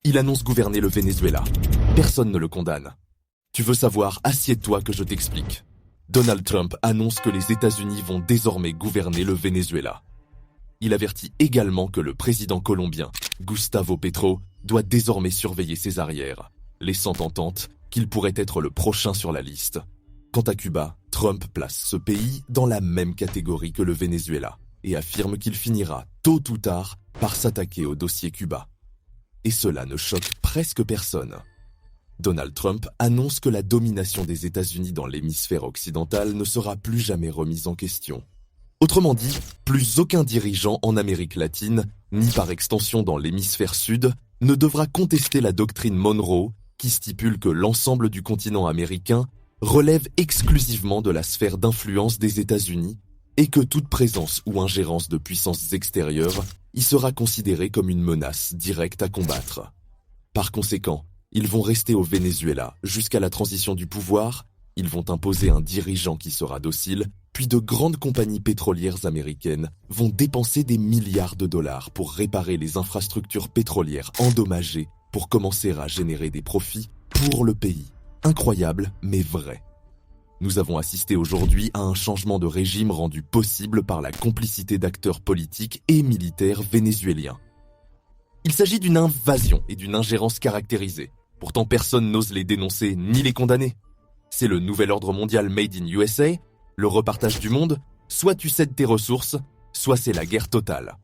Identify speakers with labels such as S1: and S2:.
S1: Il annonce gouverner le Venezuela. Personne ne le condamne. Tu veux savoir, assieds-toi que je t'explique. Donald Trump annonce que les États-Unis vont désormais gouverner le Venezuela. Il avertit également que le président colombien, Gustavo Petro, doit désormais surveiller ses arrières, laissant entendre qu'il pourrait être le prochain sur la liste. Quant à Cuba, Trump place ce pays dans la même catégorie que le Venezuela et affirme qu'il finira, tôt ou tard, par s'attaquer au dossier Cuba. Et cela ne choque presque personne. Donald Trump annonce que la domination des États-Unis dans l'hémisphère occidental ne sera plus jamais remise en question. Autrement dit, plus aucun dirigeant en Amérique latine, ni par extension dans l'hémisphère sud, ne devra contester la doctrine Monroe qui stipule que l'ensemble du continent américain relève exclusivement de la sphère d'influence des États-Unis et que toute présence ou ingérence de puissances extérieures y sera considérée comme une menace directe à combattre. Par conséquent, ils vont rester au Venezuela jusqu'à la transition du pouvoir, ils vont imposer un dirigeant qui sera docile, puis de grandes compagnies pétrolières américaines vont dépenser des milliards de dollars pour réparer les infrastructures pétrolières endommagées pour commencer à générer des profits pour le pays. Incroyable, mais vrai. Nous avons assisté aujourd'hui à un changement de régime rendu possible par la complicité d'acteurs politiques et militaires vénézuéliens. Il s'agit d'une invasion et d'une ingérence caractérisée. Pourtant, personne n'ose les dénoncer ni les condamner. C'est le nouvel ordre mondial made in USA, le repartage du monde, soit tu cèdes tes ressources, soit c'est la guerre totale.